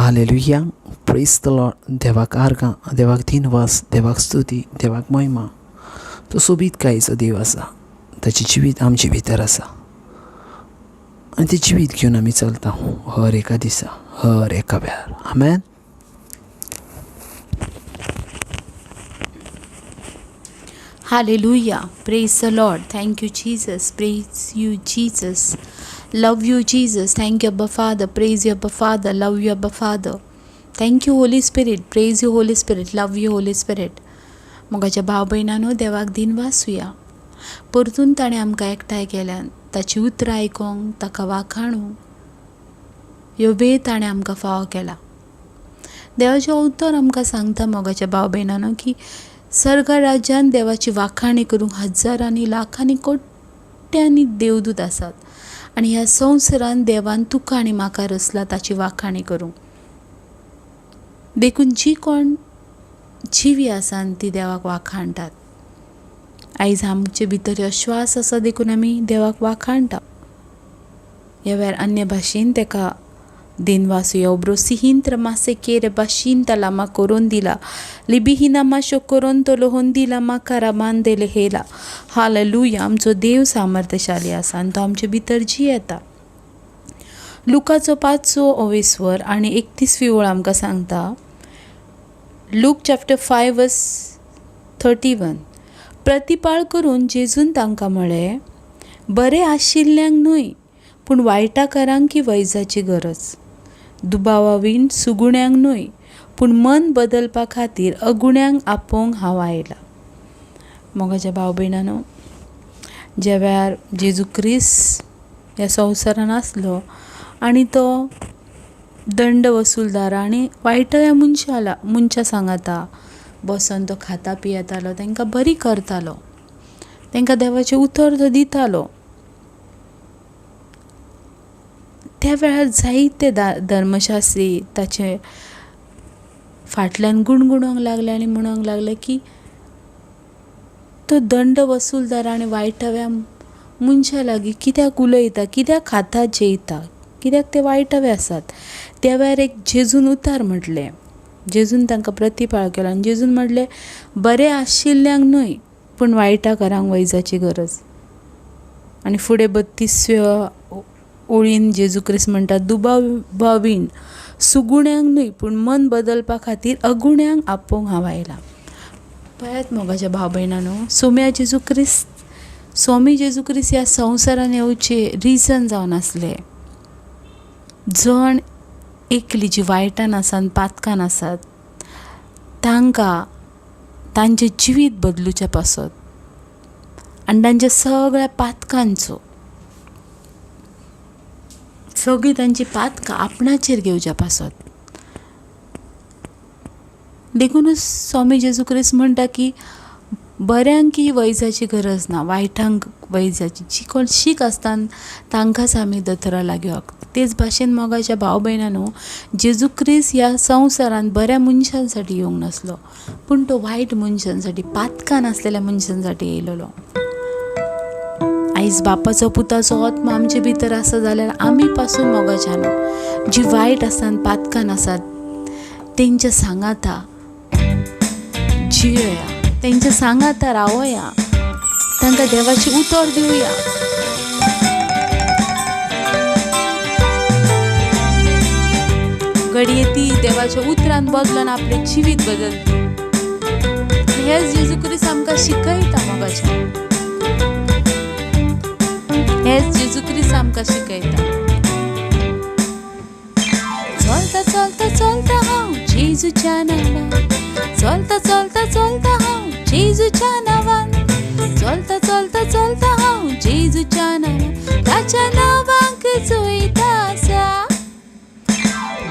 Hallelujah. Praise the Lord. देवाक आर्गां, देवाक दिनवास, देवाक स्तुती, देवाक महिमा. तो सोबीत कायेचो देव आसा. ताची जिवीत आमचे भितर आसा आनी ती जिवीत घेवन आमी चलता हर एका दिसा, हर एका वेळार. आमेन. Hallelujah. Praise the Lord. Thank you, Jesus. Praise you, Jesus. Love you, Jesus. Thank you, Abba Father. Praise you, Abba Father. Love you, Abba Father. Thank you, Holy Spirit. Praise you, Holy Spirit. Love you, Holy Spirit. मोगाच्या भाव भयणांनो, देवाक दिन वाचूया. परतून ताणें आमकां एकठांय केल्यान ताची उतरां आयकोंक, ताका वाखाणूंक ह्यो वेळ ताणें आमकां फावो केला. देवाचें उतर आमकां सांगता मोगाच्या भाव भयणांनो की सर्ग राज्यान देवाची वाखाणी करूंक हजारांनी, लाखांनी, कोट्यांनी देवदूत आसात आनी ह्या संवसारान देवान तुका आनी म्हाका रचला ताची वाखाणी करूंक. देखून जी कोण जिवी आसात ती देवाक वाखाणटात. आयज आमचे भितर हो श्वास आसा देखून आमी देवाक वाखाणटा. ह्या वेळार अन्य भाशेन तेका दिन वाचूया. ओब्रो सिहिंत्र मासे केरे बाशिंता लामा कोरोन दिला लिबिहिना माशो कोरोन तो लोहोन दिला माकारा मांदेले हेला. हालेलुया. आमचो देव सामर्थ्यशाली आसा आनी तो आमचे भितर जी येता. लुकाचो 5 आनी 31 ओळ आमकां सांगता. Look chapter 5:31. प्रतिपाळ करून जेजून तांकां म्हळें, बरे आशिल्ल्यांक न्हय पूण वायटाकारांक की वैजाची गरज. दुबावावीन सुगुण्यांक न्हय पूण मन बदलपा खातीर अगुण्यांक आपोवंक हांव आयला. मोगाच्या भाव भयणांनो, ज्या वेळार जेजू क्रिस्त ह्या संवसारान आसलो आनी तो दंड वसूलदार आनी वायटव्या मनशां सांगाता बसून तो खाता पियेतालो, तांकां बरी करतालो, तांकां देवाचें उतर तो दितालो. त्या वेळार जायते धर्मशास्त्री ताचे फाटल्यान गुणगुणोवंक लागले आनी म्हणोंक लागले की तो दंड वसूलदार आनी वायटव्या मनशां लागीं कित्याक उलयता, कित्याक खाता जेयता, कित्याक ते वायटवे आसात. त्या वेळार एक जेजून उतार म्हटलें. जेजून तांकां प्रतिपाळ केलो आनी जेजून म्हटलें, बरे आशिल्ल्यांक न्हय पूण वायटाकारांक वैजाची गरज. आनी फुडें 32व्या ओळीन जेजू क्रिस्त म्हणटा, दुबावावीन सुगुण्यांक न्हय पूण मन बदलपा खातीर अगुण्यांक आपोवंक हांव आयला. पळयात मोगाच्या भाव भयणांनो, स्वामी जेजू क्रिस्त ह्या संवसारान येवचे रिजन जावन आसले. जण एकली जी वायटान आसात, पातकान आसात, तांकां तांचें जिवीत बदलुचें पासत आनी तांच्या सगळ्या पातकांचो सगळीं तांची पातकां आपणाचेर घेवच्या पासत. देखूनच स्वामी जेजू क्रिस्त म्हणटा की बऱ्यांक की वैजाची गरज ना, वायटांक वैजाची. जी कोण शीक आसता तांकांच आमी दोतोरा लागयोंक. तेच भाशेन मोगाच्या भाव भयणांनो, जेजू क्रिस्त ह्या संवसारान बऱ्या मनशांसाठी येवंक नासलो पूण तो वायट मनशांसाठी, पातकान आसलेल्या मनशांसाठी येयलेलो. आयज बापाचो पुताचो आत्मा आमचे भितर आसा जाल्यार आमी पासून मोगाच्यानो जी वायट आसात, पातकान आसात, तेंच्या सांगाता जियोया, तेंच्या सांगाता रावया, तांकां देवाची उतर दिवया. घडये ती देवाच्या उतरान बदलून आपलें जिवीत बदलता. हेच जेजू क्रिस्त आमकां शिकयता मोगाच्या. हेच जेजू क्रिस्त आमकां शिकयता. चलता चलता चलता हांव जेजूच्या नांवान, चलता चलता चलता हांव जेजूच्या नांवान, चलता चलता चलता हांव जेजूच्या नांवान, ताच्या नांवांक जोयता आसा.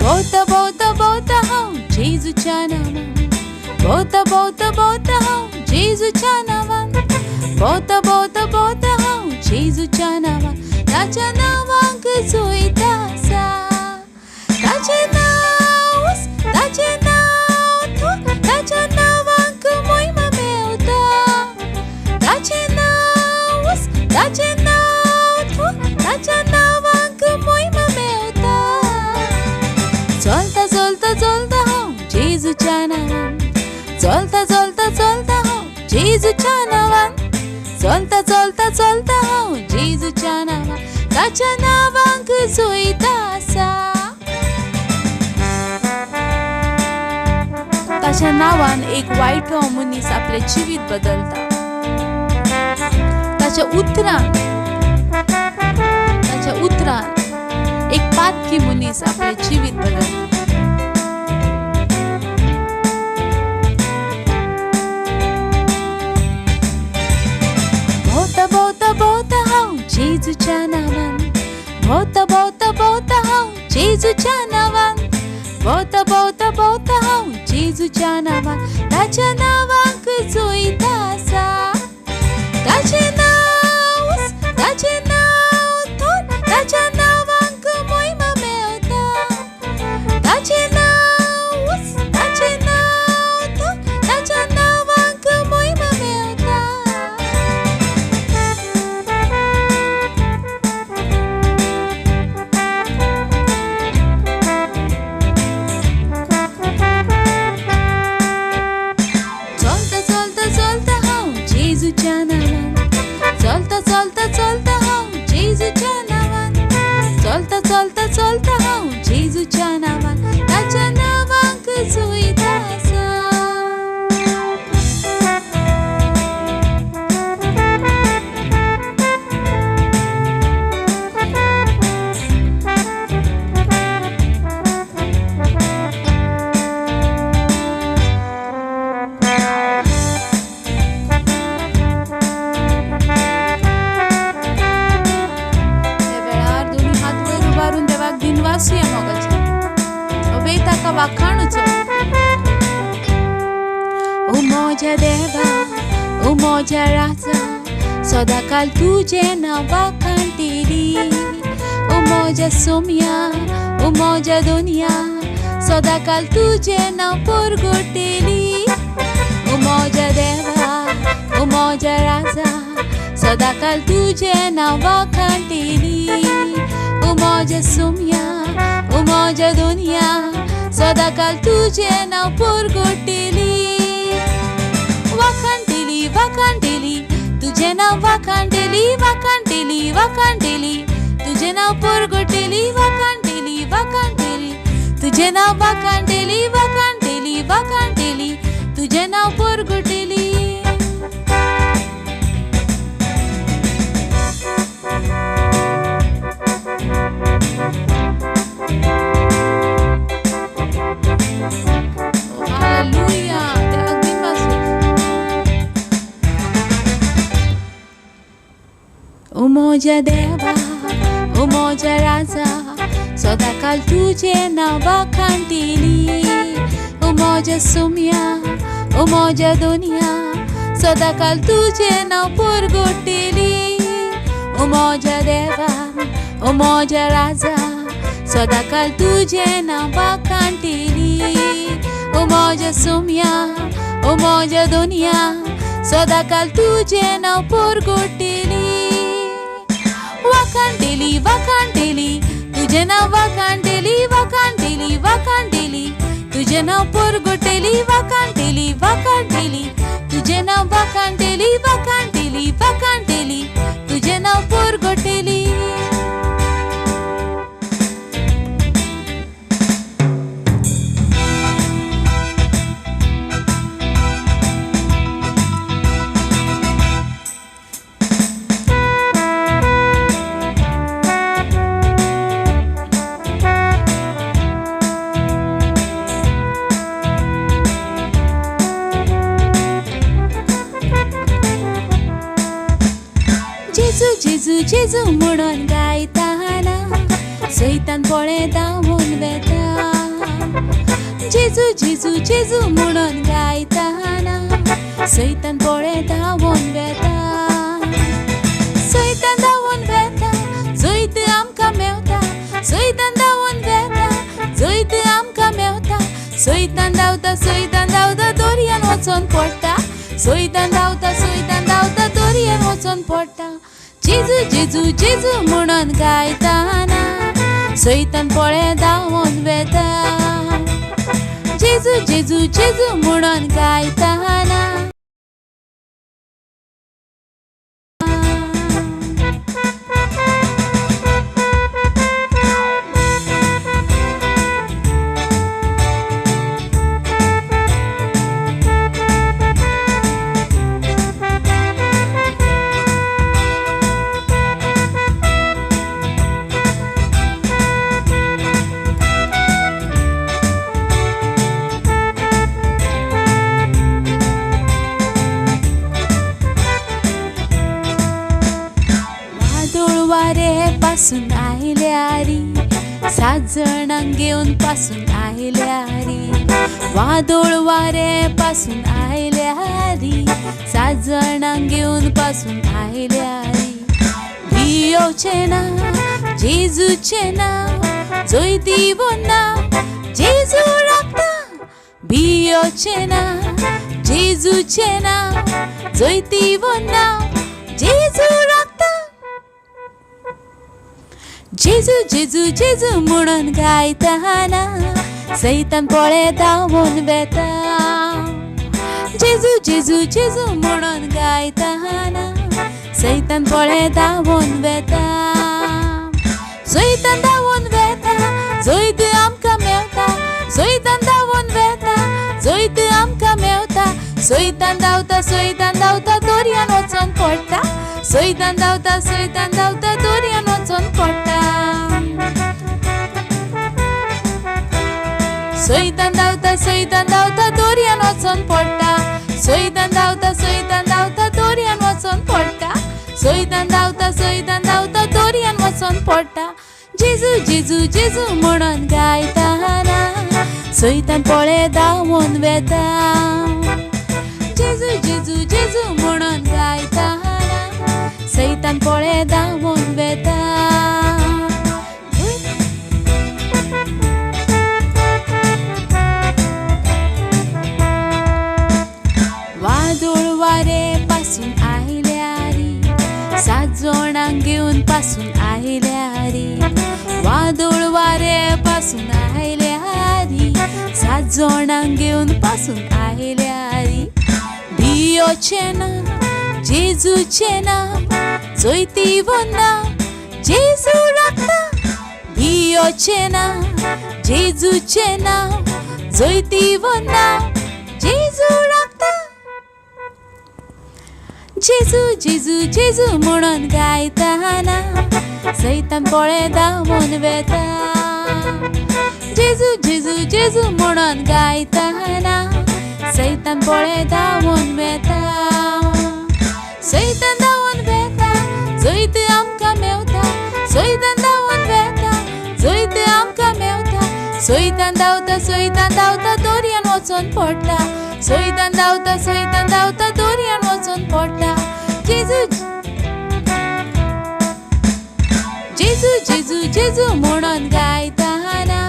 भोवता भोवता भोवता हांव जेजूच्या नांवान, भोवता भोवता भोवता हांव जेजूच्या नांवान, भोवता भोवता भोवता हांव जेजूच्या नांवान, ताच्या नांवांक जोयता आसा. ताचें नांव, ताचें नांव, ताच्या नांवांक महिमा मेवता. ताचें नांव, ताचें नांव, ताच्या नांवांक महिमा मेवता. चलता चलता चलता हांव जेजूच्या नांवान चलता चलता चलता हांव जेजूच्या नांवान चलता चलता चलता हांव जेजूच्या नांवान ताच्या नांवांक जोईता आसा ताच्या नांवान एक वायट मनीस आपले जिवीत बदलता ताच्या उतरान एक पातकी मनीस आपले जिवीत बदलता भोवता भोवता भोवता हांव जेजूच्या नांवान भोवता भोवता भोवता हांव जेजूच्या नांवान भोवता भोवता भोवता हांव जेजूच्या नांवान ताच्या नांवांक जोईता आसा ताचें नांव थोर ताच्या नांवांक महिमा मेवता ताचें नांव थोर ताच्या नांवांक महिमा मेवता चलता चलता चलता हांव जेजूच्या नांवान चलता चलता चलता हांव जेजूच्या नांवान चलता चलता चलता हांव जेजूच्या नांवान ताच्या नांवांक जोईता आसा दिनवासूया मोगाचे ओबे ताका वाखाणुचो ओ मोज्या देवा ओ मोज्या राजा सदाकाल तुजें नांव वाखाणटली ओ मोज्या सोम्या ओ मोज्या दोनया सदाकाल तुजें नांव परगोटली ओ मोज्या देवा ओ मोज्या राजा सदाकाल तुजें नांव वाखाणटली ओ मोज्या सोम्या ओ मोज्या दोनया सदाकाल तुजें नांव परगोटली वाखाणटली वाखाणटली तुजें नांव वाखाणटली वाखाणटली वाखाणटली तुजें नांव परगोटली वाखाणटली वाखाणटली तुजें नांव वाखाणटली वाखाणटली वाखाणटली तुजें नांव परगोटली ओ मोज्या देवा ओ मोज्या राजा सदाकाल तुजें नांव वाखाणटली ओ मोज्या सोम्या ओ मोज्या दोनया सदाकाल तुजें नांव परगोटली ओ मोज्या देवा ओ मोज्या राजा सदाकाल तुजें नांव वाखाणटली ओ मोज्या सोम्या ओ मोज्या दोनया सदाकाल तुजें नांव परगोटली वाखाणटली वाखाणटली तुजें नांव वाखाणटली वाखाणटली वाखाणटली तुजें नांव परगोटली वाखाणटली वाखाणटली तुजें नांव वाखाणटली वाखाणटली वाखाणटली तुजें नांव परगोटली जेजू जेजू म्हणून गायताना सैतान पळय धांवून वेता जेजू जेजू जेजू म्हणून गायताना सैतान पळय धांवून वेता सैतान धांवून वेता जैत आमकां मेवता सैतान धांवून वेता जैत आमकां मेवता सैतान धांवता दर्यान वचून पडटा सैतान धांवता दर्यान वचून पडटा जेजू जेजू जेजू म्हणून गायताना सैतान पळय धांवून वेता जेजू जेजू जेजू म्हणून गायताना पासून आयल्यारी 7 जणांक घेऊन पासून आयल्यारी वादोळ वारे पासून आयल्यारी 7 जणांक घेऊन पासून आयल्यारी भियोचे ना जेजूचे नाव जोयती बोन्ना जेजू राखता भियोचे ना जेजूचे नाव जोयती बोन्ना जेजू राखता जेजू जेजू जेजू म्हणून गायताना सैतान पळे धांवून वेता जेजू जेजू जेजू म्हणून गायताना सैतान पळे धांवून वेता सैतान धांवून वेता जैत आमकां मेवता सैतान धांवून वेता जैत आमकां मेवता सैतान धांवता दोरयान वचून पडटा सैतान धांवता दोरयान वचून पडटा सैतान धांवता दोरयान वचून पडटा सैतान धांवता दोरयान वचून पडटा सैतान धांवता दोरयान वचून पडटा जेजू जेजू जेजू म्हणून गायताना सैतान पळे धांवून वेता जेजू जेजू जेजू म्हणून गायताना सैतान पळे धांवून वेता वादोळ वारे पासून आयल्यारी 7 जणांक घेऊन पासून आयल्यारी वादोळ वारे पासून आयल्यारी 7 जणांक घेऊन पासून आयल्यारी भियोचे ना जेजूचे नाव जोयती बोन्ना जेजू राखता भियोचे ना जेजूचे नाव जोयती बोन्ना जेजू राखता जेजू जेजू जेजू म्हणून गायताना सैतान पळे धांवून वेता जेजू जेजू जेजू म्हणून गायताना सैतान पळे धांवून वेता सैतान धांवून वेता जैत आमकां मेवता सैतान धांवून वेता जैत आमकां मेवता सैतान धांवता दोरयान वचून पडटा सैतान धांवता दोरयान वचून पडटा जेजू जेजू जेजू जेजू म्हणून गायताना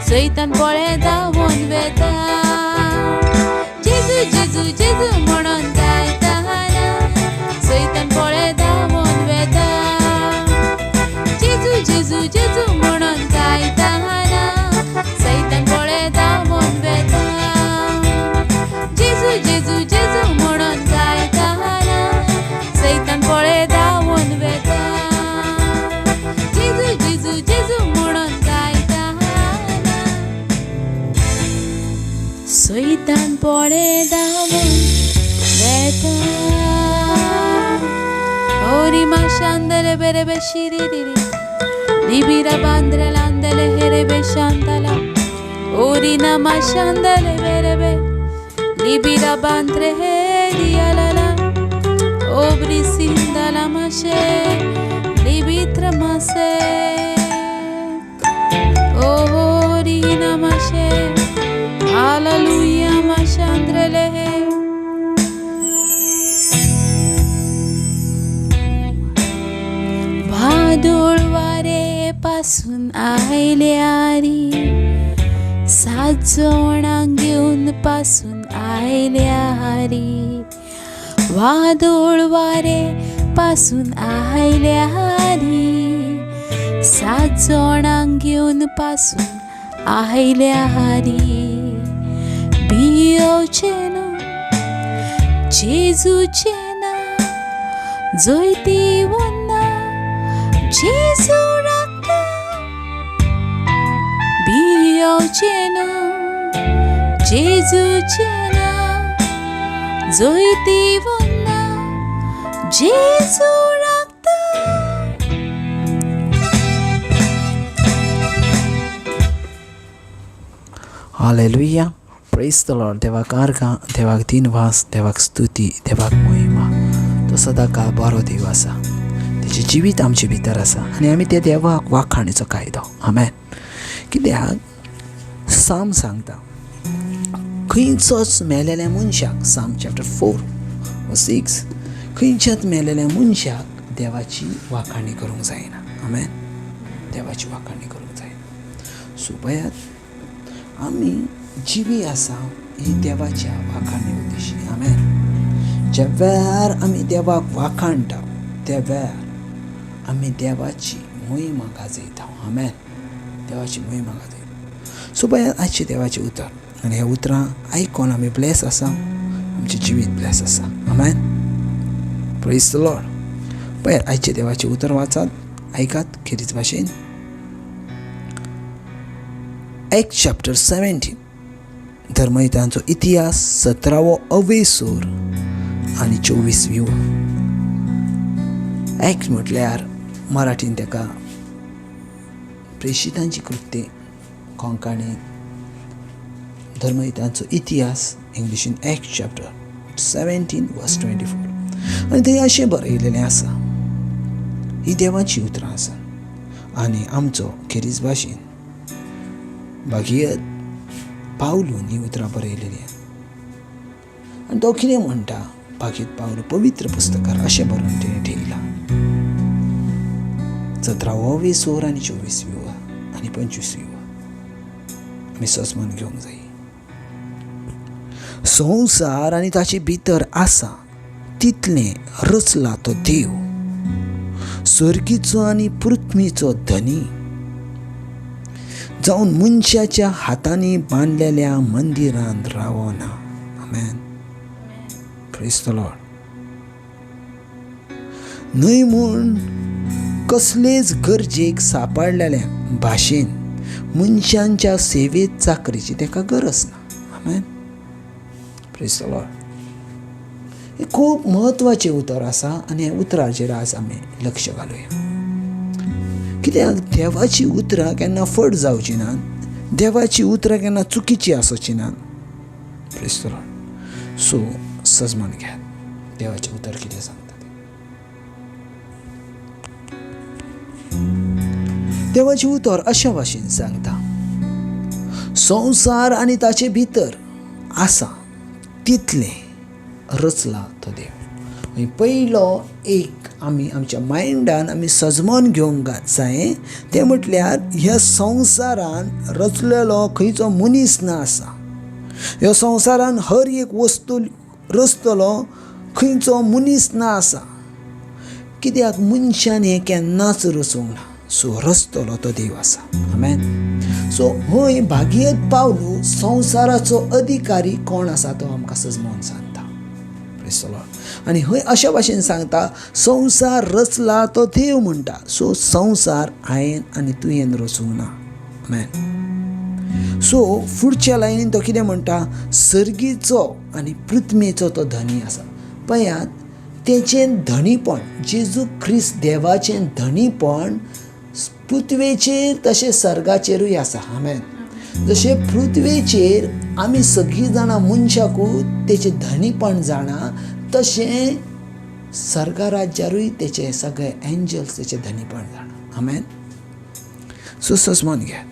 सैतान पळे धांवून वेता जेजू जेजू जेजू म्हणून गायताना सैतान पळे धांवून वेता जेजू जेजू जेजू म्हणून गायताना सैतान पळे धांवून वेता जेजू जेजू जेजू म्हणून गायताना सैतान पळे धांवून वेता जेजू जेजू जेजू म्हणून गायताना सैतान पळे धांवून वेता ओरी माशांदले बेरे बेशिरी दिरी Libira bandre landele herebe shantala Orina mashandele berebe Libira bandre heri alala Obri sindala mashe Libitra mase Orina mashe Hallelujah mashandrele वादोळ वारे पासून आयल्यारी 7 जणांक घेऊन पासून आयल्यारी वादोळ वारे पासून आयल्यारी 7 जणांक घेऊन पासून आयल्यारी येवचेना जेजूचेना जैती वन्ना जेजू राखता बियोचेना जेजूचेना जैती वन्ना जेजू राखता. हालेलुया. Praise the Lord. देवाक आर्गां, देवाक दिनवास, देवाक स्तुती, देवाक महिमा. तो सदां काळ बरो देव आसा. तेजें जिवीत आमचे भितर आसा आनी आमी त्या देवाक वाखाणीचो कायदो. आमेन. कित्याक साम सांगता खंयचोच मेलेल्या मनशाक, साम चॅप्टर 4:6, खंयच्याच मेलेल्या मनशाक देवाची वाखाणी करूंक जायना. आमेन. देवाची वाखाणी करूंक जायना. सो पळयात आमी जिवी आसा ही देवाच्या वाखाणी उद्देशी. आमेन. ज्या वेळार आमी देवाक वाखाणटा त्या वेळार आमी देवाची महिमा गाजयता. आमेन. देवाची महिमा गाजयता. सो पळयात आजचे देवाचें उतर आनी ह्या उतरां आयकून आमी ब्लेस आसा. आमचें जिवीत ब्लेस आसा. आमेन. Praise the Lord. पळयात आयचे देवाचें उतर वाचात, आयकात खेरीज भाशेन. एक्ट चॅप्टर 17 धर्मयुद्धांचो इतिहास 17वो अवेसूर आनी 24वी. एक्ट म्हटल्यार मराठीन तेका प्रेशितांची कृत्ये, कोंकणी धर्मयुद्धांचो इतिहास, इंग्लिशीन एक्ट चॅप्टर 17:24. आनी थंय अशें बरयलेलें आसा. ही देवाची उतरां आसा आनी आमचो खेरीज भाशेन भागीयत पावलून ही उतरां बरयलेलीं. आनी तो कितें म्हणटा भागीयत पावलो पवित्र पुस्तकार अशें बरोवन तेणें ठेयलां. 17वो अवेसूर आनी 24वी आनी 25वी आमी सजमन घेवंक जाय. संवसार आनी ताचे भितर आसा तितलें रचला तो देव, सर्गीचो आनी पृथ्वीचो धनी, जावन मनशाच्या हातांनी बांदलेल्या मंदिरांत रावना. आमेन. Praise the Lord. न्हय म्हूण कसलेच गरजेक सांपडलेल्या भाशेन मनशांच्या सेवेत चाकरीची तेका गरज ना. आमेन. Praise the Lord. हे खूब म्हत्वाचें उतर आसा आनी ह्या उतराचेर आज आमी लक्ष घालुया. कित्याक देवाची उतरां केन्ना फट जावची नात. देवाची उतरां केन्ना चुकीची आसची नात. Praise the Lord. सो सजमन घ्या देवाचें उतर कितें सांगता तें. देवाचें उतर अशा भाशेन सांगता संवसार आनी ताचे भितर आसा तितलें रचला तो देव. पयलो एक आमी आमच्या मायंडान आमी सजमन घेवंक जाय तें म्हटल्यार ह्या संवसारान रचलेलो खंयचो मनीस ना आसा. ह्या संवसारान हर एक वस्तू रचतलो खंयचो मनीस ना आसा. कित्याक मनशान हें केन्नाच रचूंक ना. सो रचतलो तो देव आसा. आमेन. सो हय भागीयत पावलू संवसाराचो अधिकारी कोण आसा तो आमकां सजमोन सांगता. आनी हय अशा भाशेन सांगता संवसार रचला तो देव म्हणटा. सो संवसार हांवें आनी तुवें रचूंक ना. आमेन. सो फुडच्या लायनीन तो कितें म्हणटा सर्गीचो आनी पृथ्वीचो तो धनी आसा. पळयात तेचें धनीपण जेजू ख्रिस्त देवाचें धनीपण पृथ्वेचेर तशें सर्गाचेरूय आसा. आमेन. जशें पृथ्वेचेर आमी सगळीं जाणां मनशाकूय तेचें धनीपण जाणा तशें सर्गा राज्यारूय तेचे सगळे एंजल्स तेचें धनीपण जाणा. आमेन. सो सजमन घ्या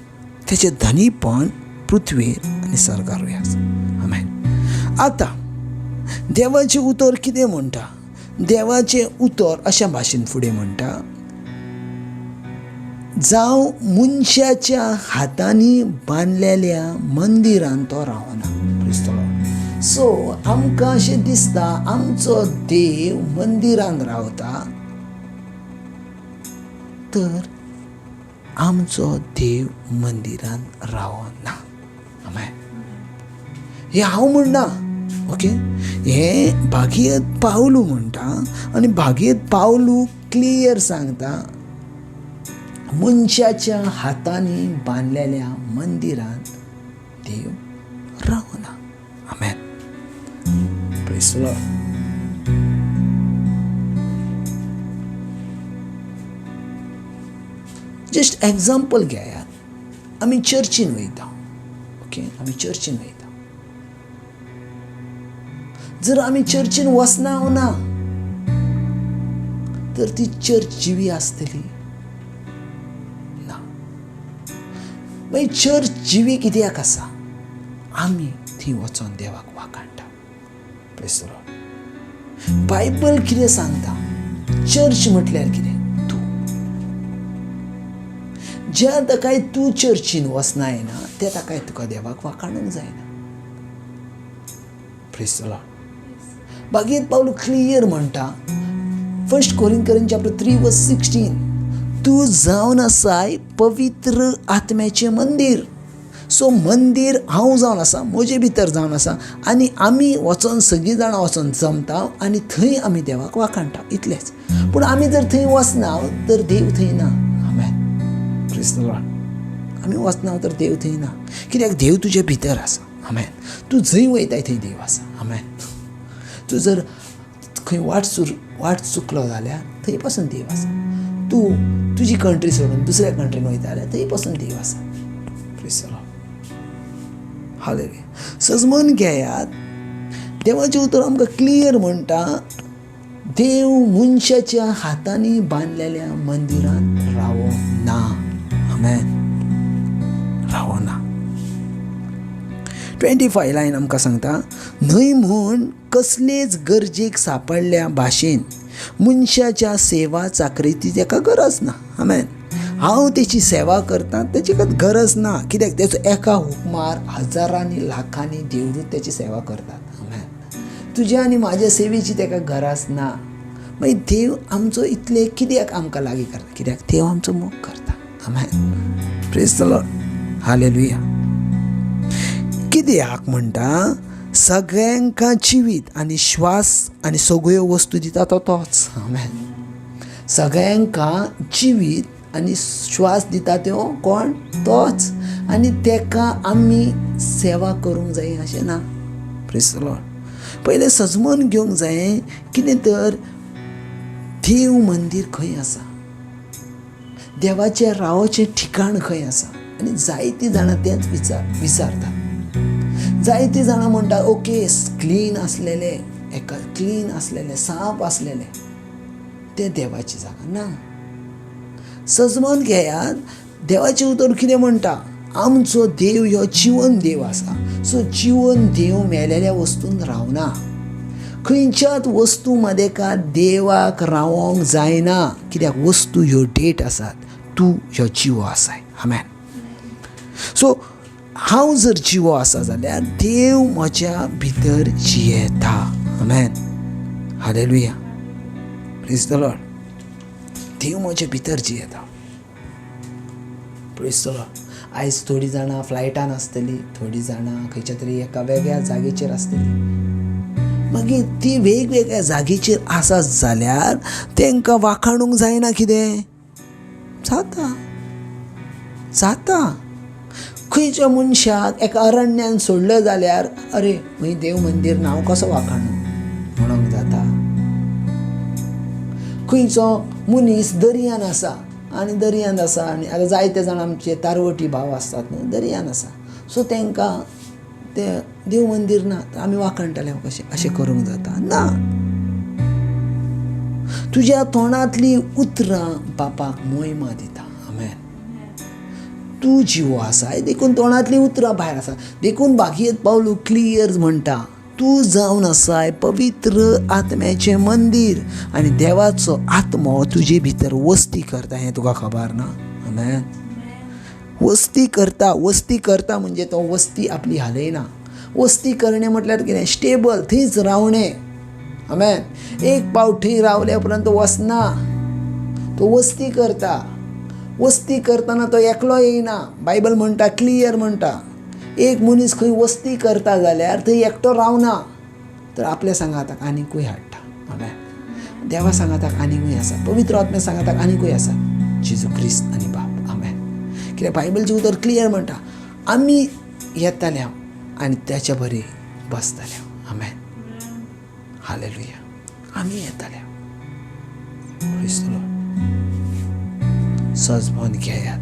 तेचें धनीपण पृथ्वेर आनी सर्गारूय आसा. आमेन. आतां देवाचें उतर कितें म्हणटा. देवाचें उतर अशा भाशेन फुडें म्हणटा जावं मनशाच्या हातांनी बांदलेल्या मंदिरांत तो रावना. सो आमकां अशें दिसता आमचो देव मंदिरांत रावता तर आमचो देव मंदिरांत रावना. आमेन. हे हांव म्हणना. ओके, हे भागीयत पावलू म्हणटा आनी भागीयत पावलू क्लियर सांगता, मनशाच्या हातांनी बांदलेल्या मंदिरांत देव रावना. Amen. Praise the Lord. Just example घेयात. आमी चर्चीन वयता. ओके, आमी चर्चीन वयता. जर आमी चर्चीन वचना ना तर ती चर्च जिवी आसतली ना. मागीर चर्च जिवी कित्याक आसा? आमी थंय वचोन देवाक वाखाणटा. Praise the Lord. बायबल कितें सांगता? चर्च म्हटल्यार कितें? ज्या ताकाय तूं चर्चीन वचनाय ना त्या ताकाय तुका देवाक वाखाणूंक जायना. Praise the Lord. भागीयत Pavlu clear म्हणटा, 1 कोरिंथियन्स चॅप्टर 3:16, तूं जावन आसाय पवित्र आत्म्याचें मंदीर. सो मंदीर हांव जावन आसा, म्हजे भितर जावन आसा, आनी आमी वचोन सगळीं जाणां वचोन जमता आनी थंय आमी देवाक वाखाणटा. इतलेंच. पूण आमी जर थंय वचना तर देव थंय ना. आमेन. Praise the Lord. आमी वचना तर देव थंय ना. कित्याक देव तुजे भितर आसा. आमेन. तूं जंय वयताय थंय देव आसा. आमेन. तूं जर खंय वाट चुकलो जाल्यार थंय पासून देव आसा. तूं तुजी कंट्री सोडून दुसऱ्या कंट्रीन वयता जाल्यार थंय पासून देव आसा. Praise the Lord. हालेलुया. समजून घेयात, देवाचें उतर आमकां क्लियर म्हणटा, देव मनशाच्या हातांनी बांदलेल्या मंदिरांत रावना. आमेन. रावना. 25 लायन आमकां सांगता, न्हय म्हूण कसलेच गरजेक सांपडल्या भाशेन मनशाच्या सेवा चाकरेची ताका गरज ना. आमेन. हांव तेची सेवा करता तेची गरज ना. कित्याक तेचो एका हुकमार हजारांनी लाखांनी देवदूत तेची सेवा करतात. आमेन. तुज्या आनी म्हाज्या सेवेची ताका गरज ना. मागीर देव आमचो इतले कित्याक आमकां लागीं करता? कित्याक देव आमचो मोग करता. Amen. Praise the Lord. Hallelujah. कित्याक म्हणटा, सगळ्यांका जिवीत आनी श्वास आनी सगळ्यो वस्तू दिता तो तोच. आमेन. सगळ्यांका जिवीत आनी श्वास दिता तो कोण? तोच. आनी तेका आमी सेवा करूंक जाय अशें ना. Praise the Lord. पयलें सजमून घेवंक जाय, कितें तर देव मंदीर खंय आसा, देवाचें रावचें ठिकाण खंय आसा. आनी जायतीं जाणां तेंच विचारतात. जायतीं जाणां म्हणटा, ओके, क्लीन आसलेले साफ आसलेले ते देवाची जागा ना. सजमून घेयात, देवाचें उतर कितें म्हणटा, आमचो देव हो जिवन देव आसा. सो जिवन देव मेलेल्या वस्तून रावना. खंयच्याच वस्तू मदेका देवाक रावोंक जायना. कित्याक वस्तू ह्यो डेट आसात, तूं ह्यो जिवो आसाय. आमेन. सो हांव जर जिवो आसा जाल्यार देव म्हज्या भितर जियेता. Amen. Hallelujah. Praise the Lord. देव म्हज्या भितर जियेता. Praise the Lord. आयज थोडीं जाणां फ्लायटान आसतलीं, थोडीं जाणां खंयच्या तरी एका वेगळ्या जागेचेर आसतलीं. मागीर ती वेगवेगळ्या जागेचेर आसा जाल्यार तांकां वाखाणूंक जायना. कितें जाता. खंयच्या मनशाक एका अरण्यान सोडलं जाल्यार अरे खंय देव मंदीर ना, हांव कसो वाखाणू म्हणूंक जाता. खंयचो मनीस दर्यान आसा आनी आतां जायते जाण आमचे तारवटी भाव आसतात न्हू, दर्यान आसा. सो तांकां ते देव मंदीर ना, आमी वाखाणटले कशें अशें करूंक जाता ना. तुज्या तोंडांतलीं उतरां बापाक मोहिमा दिता. आमेन. तूं जिवो आसाय देखून तोंडांतलीं उतरां भायर आसा. देखून भागीयत पावलू क्लियर म्हणटा, तूं जावन आसाय पवित्र आत्म्याचें मंदीर आनी देवाचो आत्मो तुजे भितर वस्ती करता. हें तुका खबर ना? आमेन. वस्ती करता म्हणजे तो वस्ती आपली हालयना. वस्ती करणे म्हटल्यार कितें? स्टेबल, थंयच रावणें. आमेन. एक पावट थंय रावल्या उपरांत वचना, तो वस्ती करता. वस्ती करतना तो एकलो येयना. बायबल म्हणटा, क्लियर म्हणटा, एक मनीस खंय वस्ती करता जाल्यार थंय एकटो रावना, तर आपल्या सांगाताक आनीकूय हाडटा. आमेन. देवा सांगाताक आनीकूय आसा, पवित्र आत्म्या सांगाताक आनीकूय आसा, जेजू क्रिस्त आनी बाप. आमेन. कित्याक बायबलचें उतर क्लियर म्हणटा, आमी येताले आनी त्याच्या बरी बसताले. आमेन. हालेलुया. आमी येताले. Praise the Lord. सहज मन घेयात.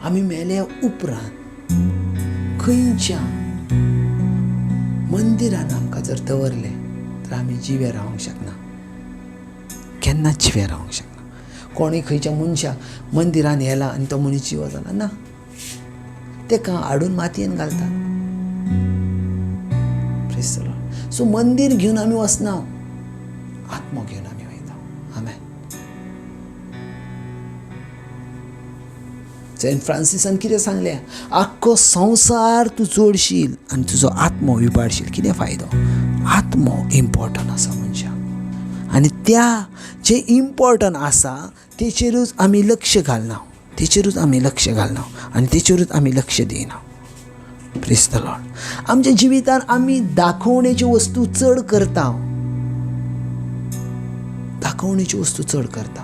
आमी मेल्या उपरांत खंयच्या मंदिरान आमकां जर दवरले तर आमी जिवे रावंक शकना, केन्नाच जिवे रावंक शकना. कोणूय खंयच्या मनशाक मंदिरान येला आनी तो मनीस जिवो जाला ना, तेका हाडून मातयेन घालता. Praise the Lord. सो मंदीर घेवन आमी वचना, आत्मो घेवन आमी वयता. आमेन. सेंट फ्रांसिसान कितें सांगलें, आख्खो संवसार तूं जोडशील आनी तुजो आत्मो विबाडशील, कितें फायदो. आत्मो इम्पॉर्टंट आसा मनशाक, आनी त्या जे इम्पॉर्टंट आसा तेचेरूच आमी लक्ष घालना, तेचेरूच आमी लक्ष घालना आनी तेचेरूच आमी लक्ष दिना. Praise the Lord. आमच्या जिवितान आमी दाखोवणेच्यो वस्तू चड करता, दाखोवणेच्यो वस्तू चड करता,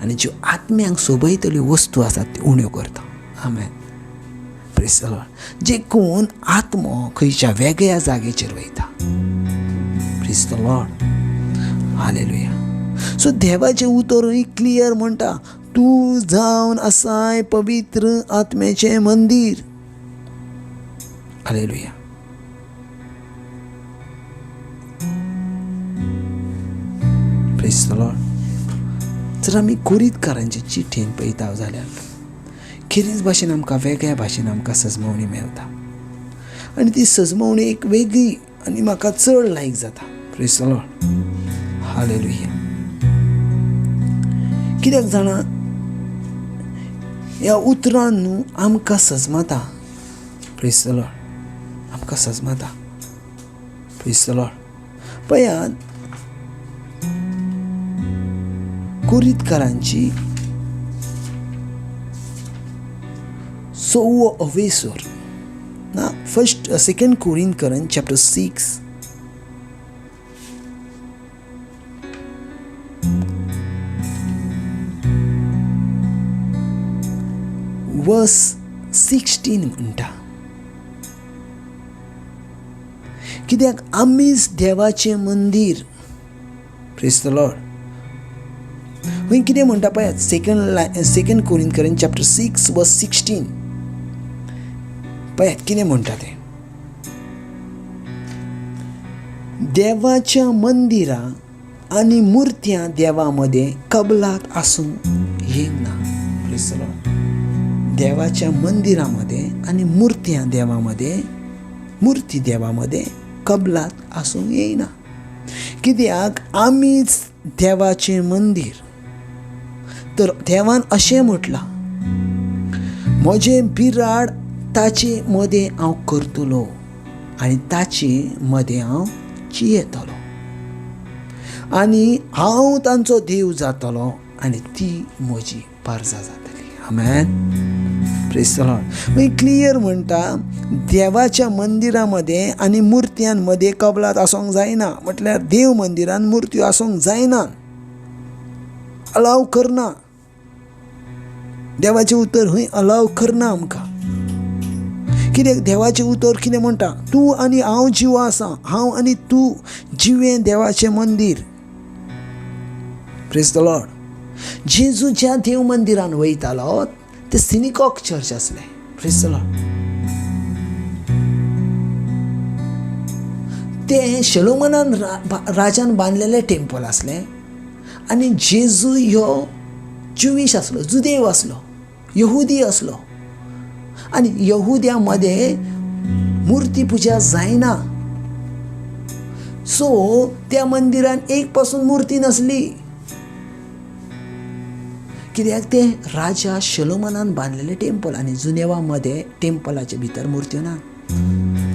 आनी ज्यो आत्म्यांक सोबयतल्यो वस्तू आसात त्यो उण्यो करता. आमेन. Praise the Lord. देखून आत्मो खंयच्या वेगळ्या जाग्याचेर वयता. Praise the Lord. Hallelujah. So देवाचें उतरूय क्लियर म्हणटा, तूं जावन आसाय पवित्र आत्म्याचें मंदीर. हालेलुया. Praise the Lord. जर आमी कुरीतकारांचे चिठ्ठेन पळयता जाल्यार खेरीज भाशेन आमकां वेगळ्या भाशेन आमकां सजमवणी मेळटा, आनी ती सजमवणी एक वेगळी आनी म्हाका चड लायक जाता. Praise the Lord. हालेलुया. कित्याक जाणा, ह्या उतरान न्हू आमकां सजमता. Praise the Lord. आमकां सजमता. Praise the Lord. पळयात, कुरीतकारांची 6 अवेसूर ना, 2 कोरिंथकरांत चॅप्टर 6 वर्स 16 म्हणटा, कित्याक आमीच देवाचें मंदीर. Praise the Lord. खंय कितें म्हणटा पळयात, 2 कोरिंथकरांत चॅप्टर 6 वर्स 16. पळयात कितें म्हणटा तें. देवाच्या मंदिरा आनी मुर्त्यां देवा मदें कबलात आसूंक येना. Praise the Lord. देवाच्या मंदिरामध्ये आणि मूर्त्या देवामध्ये, मूर्ती देवामध्ये कबलात आसूंक येना. कित्याक आमीच देवाचें मंदीर. तर देवान अशें म्हटलां, म्हजें बिराड ताचे मदें हांव करतलो आनी ताचे मदें हांव जियेतलो, आनी हांव तांचो देव जातलो आनी ती म्हजी पारजा जातली. Amen. Praise the Lord. Clear म्हणटा, देवाच्या मंदिरामध्ये आनी मुर्त्यांमध्ये कबलात आसूंक जायना. म्हटल्यार देव मंदिरान मुर्त्यो आसूंक जायना, अलाव करना. देवाचें उतर खंय अलाव करना आमकां. कित्याक देवाचें उतर कितें म्हणटा, तूं आनी हांव जिवो आसा, हांव आनी तूं जिवें देवाचें मंदीर. Praise the Lord. जेजू ज्या देव मंदिरान वयतालो ते सिनिकॉक चर्च आसलें. Praise the Lord. तें शलोमोनान राजान बांदलेलें टेंपल आसलें, आनी जेजू ह्यो ज्युवीश आसलो, जुदेव आसलो, यहुदी आसलो, आनी यहुद्यां मदें मुर्ती पुजा जायना. सो त्या मंदिरान एक पासून मुर्ती नसली, कित्याक ते राजा शलोमोनान बांदलेलें टेंपल आनी जुनेवा मध्ये टेंपलाचे भितर मुर्त्यो ना.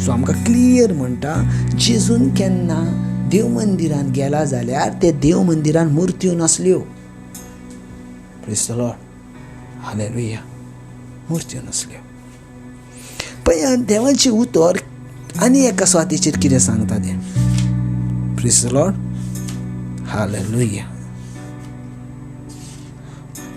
सो आमकां क्लियर म्हणटा, जेजून केन्ना देव मंदिरान गेला जाल्यार ते देव मंदिरान मुर्त्यो नसल्यो. Praise the Lord. हालेलुया. मुर्त्यो नसल्यो. पण देवाची उतर आनी एका स्वातीचेर कितें सांगता तें. Praise the Lord. हालेलुया.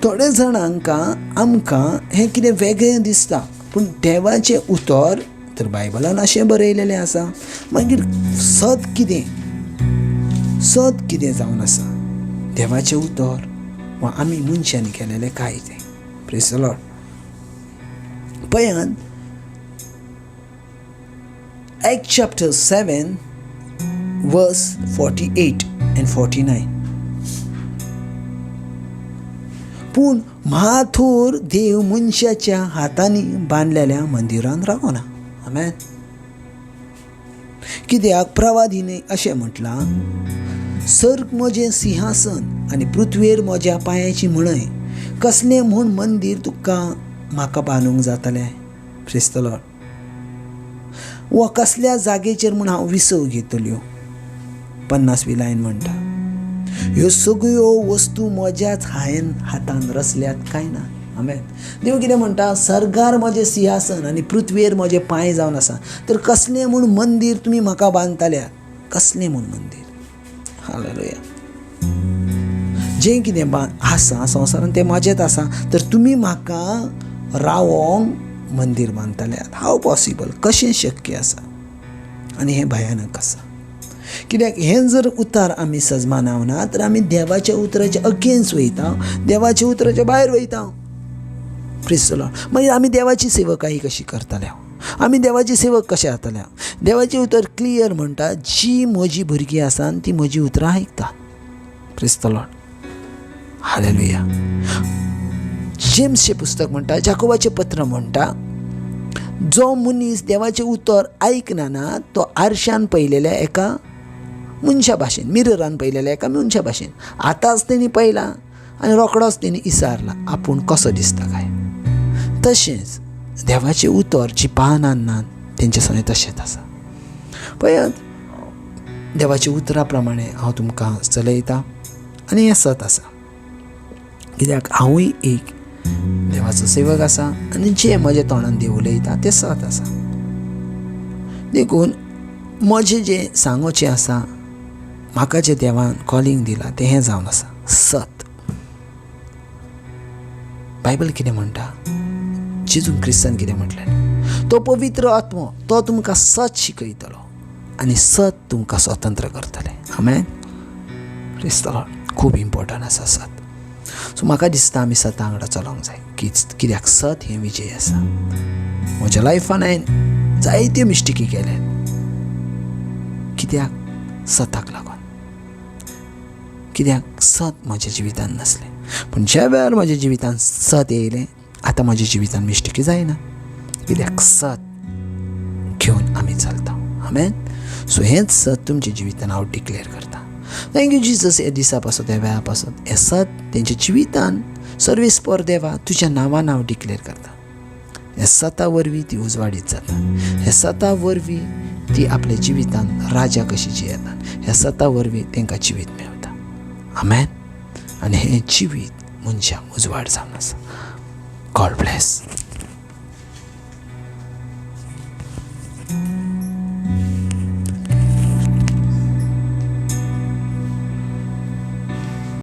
थोडे जाणांक आमकां हें कितें वेगळें दिसता, पूण देवाचें उतर तर बायबलान अशें बरयलेलें आसा. मागीर सत कितें जावन आसा. देवाचें उतर वा आमी मनशांनी केलेलें काय तें. Praise the Lord. पळयात Acts chapter 7 verse 48 and 49. पूण म्हाथोर देव मनशाच्या हातांनी बांदलेल्या मंदिरान रावना. आमेन. कित्याक प्रवादीने अशें म्हटलां, सर्ग म्हजें सिंहासन आनी पृथ्वीर म्हज्या पांयाची मणय. कसलें म्हूण मंदीर तुका म्हाका बांदूंक जातलें. Praise the Lord. वा कसल्या जागेचेर म्हूण हांव विसव घेतल्यो. 50वी लायन म्हणटा, ह्यो सगळ्यो वस्तू म्हज्याच हातान रचल्यात काय ना. आमेन. देव कितें म्हणटा, सर्गार म्हजें सिंहासन आनी पृथ्वीर म्हजे पांय जावन आसा, तर कसलें म्हूण मंदीर तुमी म्हाका बांदताल्यात. कसलें म्हूण मंदीर. हालेलुया. जें कितें आसा संवसारान तें म्हाजेंच आसा, तर तुमी म्हाका रावोंक मंदीर बांदताल्यात. हाव पॉसिबल. कशें शक्य आसा. आनी हें भयानक आसा. कित्याक हें जर उतार आमी सज मानवना, तर आमी देवाच्या उतराच्या अगेन्स्ट वयता, देवाच्या उतराच्या भायर वयता. Praise the Lord. मागीर आमी देवाची सेवकाई कशी करतले. आमी देवाची सेवक कशें जातले. देवाची उतर क्लियर म्हणटा, जी म्हजी भुरगीं आसा ती म्हजी उतरां आयकतात. Praise the Lord. हालेलुया. जेम्सचें पुस्तक म्हणटा, जाकोबाचें पत्र म्हणटा, जो मनीस देवाचें उतर आयकना तो आरशान पयलेल्या एका मनशा भाशेन, मिररान पयलेल्या एका मनशा भाशेन आतांच तेणी पयला आनी रोखडोच तेणी इसारला आपूण कसो दिसता काय. तशेंच देवाचें उतर जी पानान तेंचे सगळें तशेंच आसा. पळयात, देवाच्या उतरा प्रमाणे हांव तुमकां चलयता आनी हें सत आसा. कित्याक हांवूय एक देवाचो सेवक आसा आनी जें म्हज्या तोंडान देव उलयता तें सत आसा. देखून म्हजें जें सांगोचें आसा, म्हाका जें देवान कॉलिंग दिलां तें हें जावन आसा सत. बायबल कितें म्हणटा, जेजू क्रिस्तान कितें म्हटलें, तो पवित्र आत्मो तो तुमकां सत शिकयतलो आनी सत तुमकां स्वतंत्र करतलें. आमेन. Praise the Lord. खूब इम्पॉर्टंट आसा सत. सो म्हाका दिसता आमी सता वांगडा चलोंक जाय. कित्याक सत हें विजय आसा. म्हज्या लायफान हांवें जायत्यो मिस्टेकी केल्यात. कित्याक सताक लागून. कित्याक सत म्हज्या जिवितान नासलें. पूण ज्या वेळार म्हज्या जिवितान सत येयलें, आतां म्हज्या जिवितान मिस्टेकी जायना. कित्याक सत घेवन आमी चलता. आमेन. सो हेंच सत तुमच्या जिवितान हांव डिक्लेअर करता. Thank you Jesus. हे दिसा पासून ह्या वेळा पासून हें सत तेंच्या जिवितान सर्वीस फॉर देवा तुज्या नांवान हांव डिक्लेअर करता. ह्या सता वरवीं ती उजवाडीत जाता. ह्या सता वरवीं ती आपल्या जिवितान राजा कशी जियेतात. ह्या सता वरवीं तांकां जिवीत मेळटा. आमेन. आनी हें जिवीत मनशाक उजवाड जावन आसा. God bless.